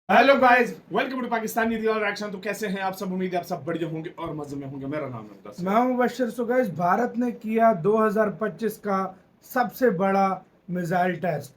Hello guys, welcome to Pakistani reaction. तो कैसे हैं आप सब? उम्मीद है आप सब बढ़िया होंगे और मजे में होंगे। मेरा नाम है मुदस्सिर। मैं हूं बशर। सो गाइस, भारत ने किया 2025 का सबसे बड़ा missile test,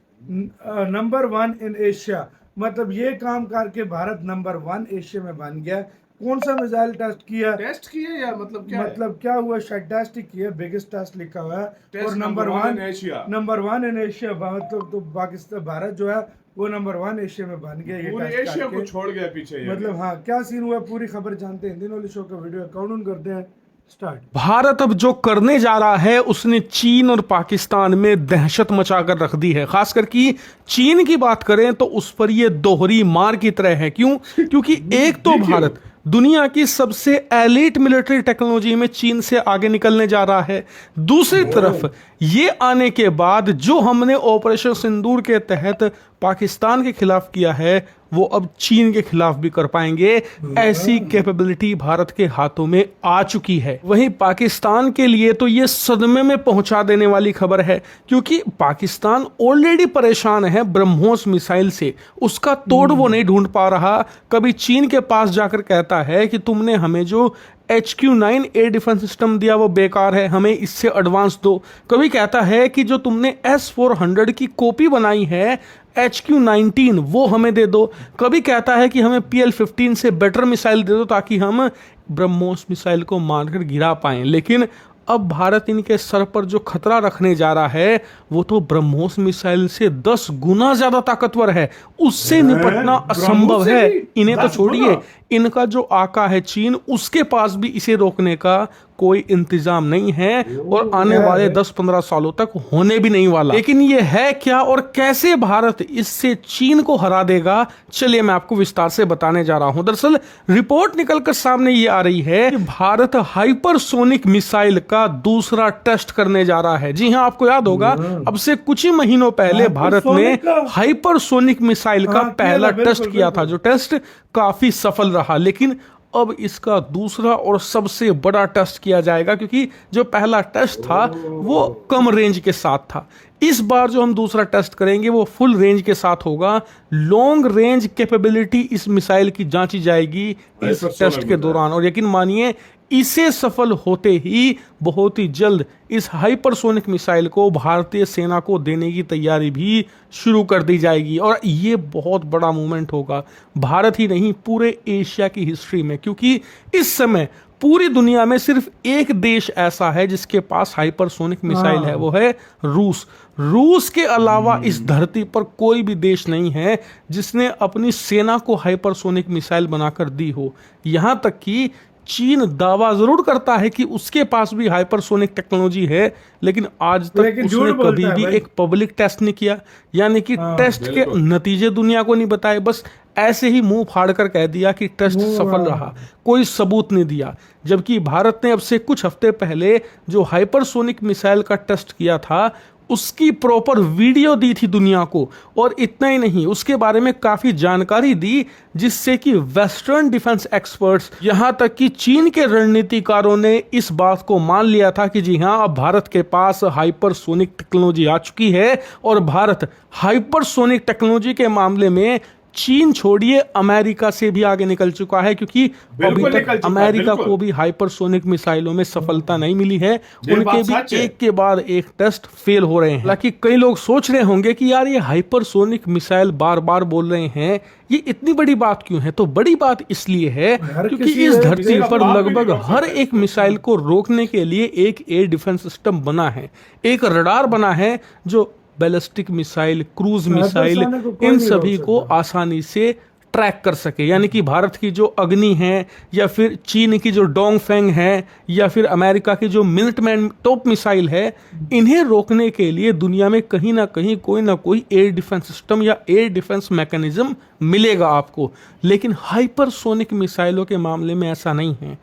number 1 in Asia. मतलब ये काम करके भारत नंबर 1 एशिया में बन गया। कौन सा मिसाइल टेस्ट किया? टेस्ट किए या मतलब क्या है? मतलब क्या हुआ, शायद टेस्ट ही किया, बिगेस्ट टेस्ट लिखा हुआ है। और test number number 1 one in Asia. Number 1 in Asia. मतलब तो पाकिस्तान, भारत जो है वो नंबर 1 एशिया में बन गया ये पूरे टेस्ट एशिया को करके। छोड़ गया पीछे ये। मतलब हाँ, क्या सीन हुआ पूरी खबर जानते हैं। हिंदी वाले शो का वीडियो काउंट करते हैं। स्टार्ट। भारत अब जो करने जा रहा है उसने चीन और पाकिस्तान में दहशत मचाकर रख दी है। खासकर कि चीन की बात करें तो उस पर यह दोहरी मार की तरह है। क्यों? क्योंकि एक तो भारत दुनिया की सबसे एलीट मिलिट्री टेक्नोलॉजी में चीन से आगे निकलने जा रहा है, दूसरी तरफ ये आने के बाद जो हमने ऑपरेशन सिंदूर के तहत पाकिस्तान के खिलाफ किया है वो अब चीन के खिलाफ भी कर पाएंगे। ऐसी कैपेबिलिटी भारत के हाथों में आ चुकी है। वहीं पाकिस्तान के लिए तो ये सदमे में पहुंचा देने वाली खबर है, क्योंकि पाकिस्तान ऑलरेडी परेशान है ब्रह्मोस मिसाइल से। उसका तोड़ वो नहीं ढूंढ पा रहा। कभी चीन के पास जाकर कहता है कि तुमने हमें जो HQ9 एयर डिफेंस सिस्टम दिया वो बेकार है, हमें इससे एडवांस दो। कभी कहता है कि जो तुमने S-400 की कॉपी बनाई है HQ19 वो हमें दे दो। कभी कहता है कि हमें PL-15 से बेटर मिसाइल दे दो ताकि हम ब्रह्मोस मिसाइल को मारकर गिरा पाएं। लेकिन अब भारत इनके सर पर जो खतरा रखने जा रहा है वो तो ब्रह्मोस मिसाइल से 10 गुना ज्यादा ताकतवर है। उससे निपटना असंभव है। इन्हें तो छोड़िए, इनका जो आका है चीन, उसके पास भी इसे रोकने का कोई इंतजाम नहीं है और आने वाले 10-15 सालों तक होने भी नहीं वाला। लेकिन ये है क्या और कैसे भारत इससे चीन को हरा देगा, चलिए मैं आपको विस्तार से बताने जा रहा हूं। दरअसल रिपोर्ट निकलकर सामने ये आ रही है कि भारत हाइपरसोनिक मिसाइल का दूसरा टेस्ट करने जा रहा है। जी हां, आपको याद होगा अब से कुछ ही महीनों पहले भारत ने हाइपरसोनिक मिसाइल का पहला टेस्ट किया था, जो टेस्ट काफी सफल रहा। लेकिन अब इसका दूसरा और सबसे बड़ा टेस्ट किया जाएगा, क्योंकि जो पहला टेस्ट था वो कम रेंज के साथ था। इस बार जो हम दूसरा टेस्ट करेंगे वो फुल रेंज के साथ होगा। लॉन्ग रेंज कैपेबिलिटी इस मिसाइल की जांची जाएगी इस टेस्ट के दौरान। और यकीन मानिए, इसे सफल होते ही बहुत ही जल्द इस हाइपरसोनिक मिसाइल को भारतीय सेना को देने की तैयारी भी शुरू कर दी जाएगी। और ये बहुत बड़ा मूवमेंट होगा, भारत ही नहीं पूरे एशिया की हिस्ट्री में। क्योंकि इस समय पूरी दुनिया में सिर्फ एक देश ऐसा है जिसके पास हाइपरसोनिक मिसाइल है, वो है रूस। रूस के अलावा इस धरती पर कोई भी देश नहीं है जिसने अपनी सेना को हाइपरसोनिक मिसाइल बनाकर दी हो। यहां तक कि चीन दावा जरूर करता है कि उसके पास भी हाइपरसोनिक टेक्नोलॉजी है, लेकिन आज तक उसने कभी भी एक पब्लिक टेस्ट नहीं किया। यानी कि टेस्ट के नतीजे दुनिया को नहीं बताए, बस ऐसे ही मुंह फाड़ कर कह दिया कि टेस्ट सफल रहा, कोई सबूत नहीं दिया। जबकि भारत ने अब से कुछ हफ्ते पहले जो हाइपरसोनिक मिसाइल का टेस्ट किया था उसकी प्रॉपर वीडियो दी थी दुनिया को। और इतना ही नहीं, उसके बारे में काफी जानकारी दी, जिससे कि वेस्टर्न डिफेंस एक्सपर्ट्स, यहां तक कि चीन के रणनीतिकारों ने इस बात को मान लिया था कि जी हां, अब भारत के पास हाइपरसोनिक टेक्नोलॉजी आ चुकी है। और भारत हाइपरसोनिक टेक्नोलॉजी के मामले में चीन छोड़िए अमेरिका से भी आगे निकल चुका है, क्योंकि अभी तक अमेरिका को भी हाइपरसोनिक मिसाइलों में सफलता नहीं मिली है। उनके भी एक के बाद एक टेस्ट फेल हो रहे हैं। हालांकि कई लोग सोच रहे होंगे कि यार ये हाइपरसोनिक मिसाइल बार बार बोल रहे हैं, ये इतनी बड़ी बात क्यों है? तो बड़ी बात इसलिए है क्योंकि इस धरती पर लगभग हर एक मिसाइल को रोकने के लिए एक एयर डिफेंस सिस्टम बना है, एक रडार बना है जो बैलिस्टिक मिसाइल, क्रूज मिसाइल, इन सभी को आसानी से ट्रैक कर सके। यानी कि भारत की जो अग्नि है, या फिर चीन की जो डोंगफेंग है, या फिर अमेरिका की जो मिनटमैन टॉप मिसाइल है, इन्हें रोकने के लिए दुनिया में कहीं ना कहीं कोई ना कोई एयर डिफेंस सिस्टम या एयर डिफेंस मैकेनिज्म मिलेगा आपको। लेकिन हाइपरसोनिक मिसाइलों के मामले में ऐसा नहीं है।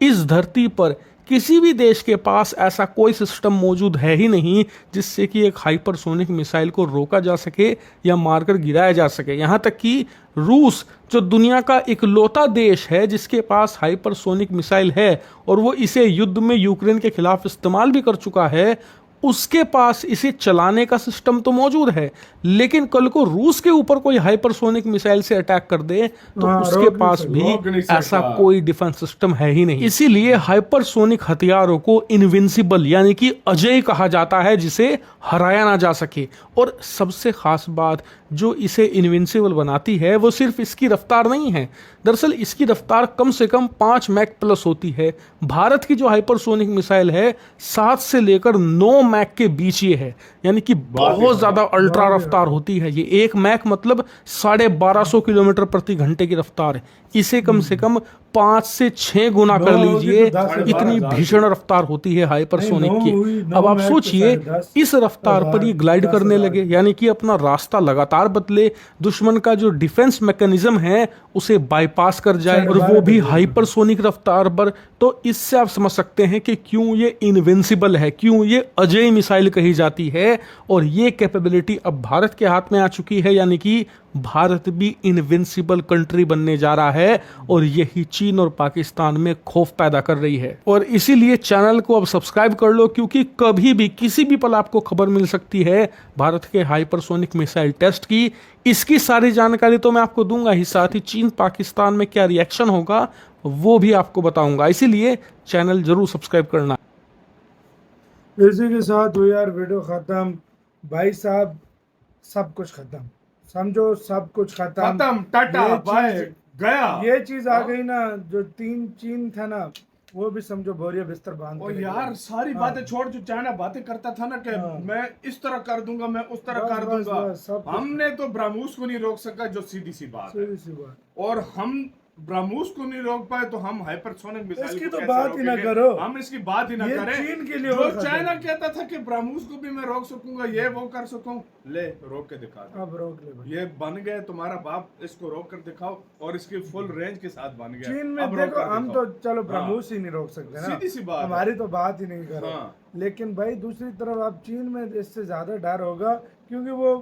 इस धरती पर किसी भी देश के पास ऐसा कोई सिस्टम मौजूद है ही नहीं जिससे कि एक हाइपरसोनिक मिसाइल को रोका जा सके या मारकर गिराया जा सके। यहां तक कि रूस, जो दुनिया का इकलौता देश है जिसके पास हाइपरसोनिक मिसाइल है और वो इसे युद्ध में यूक्रेन के खिलाफ इस्तेमाल भी कर चुका है, उसके पास इसे चलाने का सिस्टम तो मौजूद है, लेकिन कल को रूस के ऊपर कोई हाइपरसोनिक मिसाइल से अटैक कर दे तो हाँ, उसके रोक पास नहीं भी रोक नहीं सकता। ऐसा कोई डिफेंस सिस्टम है ही नहीं। इसीलिए हाइपरसोनिक हथियारों को इनविंसिबल यानी कि अजेय कहा जाता है, जिसे हराया ना जा सके। और सबसे खास बात जो इसे इनविंसिबल बनाती है वो सिर्फ इसकी रफ्तार नहीं है। दरअसल इसकी रफ्तार कम से कम 5 मैक प्लस होती है। भारत की जो हाइपरसोनिक मिसाइल है 7 से लेकर 9 मैक के बीच ये है, यानी कि बहुत ज्यादा अल्ट्रा रफ्तार होती है। ये 1 मैक मतलब 1250 किलोमीटर प्रति घंटे की रफ्तार है। इसे कम से कम 5 से 6 गुना कर नौ होगी लीजिए, तो 10 से इतनी 12,000 भीषण रफ्तार होती है हाइपरसोनिक नहीं, की। 9 हुई, 9 अब आप मैक तो सोचिए 10,500 इस रफ्तार पर ये ग्लाइड करने 10,000 लगे, यानी कि अपना रास्ता लगातार बदले, दुश्मन का जो डिफेंस मैकेनिज्म है उसे बाईपास कर जाए, और वो भी हाइपरसोनिक रफ्तार पर। तो इससे आप समझ सकते हैं कि क्यों ये इनविंसिबल है, क्यों ये अजेय मिसाइल कही जाती है। और ये कैपेबिलिटी अब भारत के हाथ में आ चुकी है, यानी कि भारत भी इनविंसिबल कंट्री बनने जा रहा है, और यही चीन और पाकिस्तान में खौफ पैदा कर रही है। और इसीलिए चैनल को अब सब्सक्राइब कर लो, क्योंकि कभी भी किसी भी पल आपको खबर मिल सकती है भारत के हाइपरसोनिक मिसाइल टेस्ट की। इसकी सारी जानकारी तो मैं आपको दूंगा ही, साथ ही चीन पाकिस्तान में क्या रिएक्शन होगा वो भी आपको बताऊंगा। इसीलिए चैनल जरूर सब्सक्राइब करना। इसी के साथ हुई यार वीडियो खत्म। भाई साहब सब कुछ खत्म, समझो सब कुछ खत्म, टाटा ये बाय, चीज- गया। ये चीज आ गई ना, जो चीन था ना, वो भी समझो बोरिया बिस्तर बांध और के यार निकल सारी हाँ। बातें छोड़, जो चाइना बातें करता था ना कि हाँ। मैं इस तरह कर दूंगा, मैं उस तरह बस, कर बस, दूंगा, बस, सब कुछ। हमने तो ब्रह्मोस को नहीं रोक सका, जो सीधी सी बात है। सीधी सी बात। और हम ब्रह्मोस को नहीं रोक पाए तो हम हाइपरसोनिक मिसाइल इसकी को तो कैसे बात ही ना रोकेंगे? करो। हम इसकी बात ही ना ये करें। चीन के लिए जो और खतरा चाइना है। कहता था कि ब्रह्मोस को भी मैं रोक सकूंगा, ये वो कर सकूं, ले रोक के दिखा दो। अब रोक ले भाई। ये बन गए तुम्हारा बाप, इसको रोक कर दिखाओ, और इसकी फुल रेंज के साथ बन गया। चीन में अब रोक देखो कर हम दिखाओ। तो चलो ब्रह्मोस ही नहीं रोक सकते ना, सीधी सी बात है। हमारी तो बात ही नहीं करो। हाँ। लेकिन भाई दूसरी तरफ आप चीन में इससे ज्यादा डर होगा, क्योंकि वो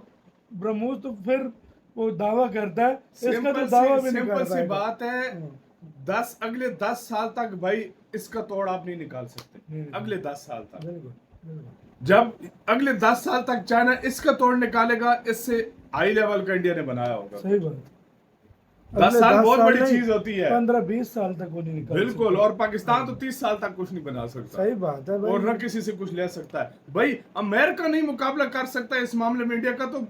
ब्रह्मोस तो फिर वो दावा करता है, इसका तो दावा भी नहीं सिंपल कर सी पाएगा। बात है। अगले 10 साल तक भाई इसका तोड़ आप नहीं निकाल सकते। अगले 10 साल तक, बिल्कुल, बिल्कुल। जब अगले 10 साल तक चाइना इसका तोड़ निकालेगा, इससे हाई लेवल का इंडिया ने बनाया होगा। सही बात। 10 साल बहुत बड़ी नहीं, चीज होती है। 15-20 साल तक वो नहीं निकाल बिल्कुल। सकते। और पाकिस्तान तो 30 साल तक कुछ नहीं बना सकता। सही बात है भाई। और न किसी से कुछ ले सकता है। भाई अमेरिका नहीं मुकाबला कर सकता इस मामले में इंडिया का, तो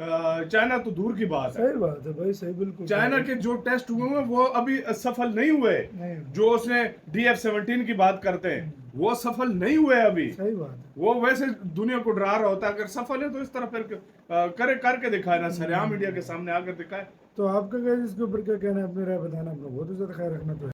चाइना तो दूर की बात है। सही बात है भाई, सही बिल्कुल। चाइना के जो टेस्ट हुए हैं वो अभी सफल नहीं हुए। नहीं। जो उसने DF-17 की बात करते हैं वो सफल नहीं हुए अभी। सही बात है। वो वैसे दुनिया को डरा रहा होता है, अगर सफल है तो इस तरह फिर करके दिखाए ना, सरेआम इंडिया के सामने आकर दिखाए। तो आपका क्या इसके ऊपर क्या कहना है, अपनी राय बताना, अपना बहुत ज्यादा ख्याल रखना। तो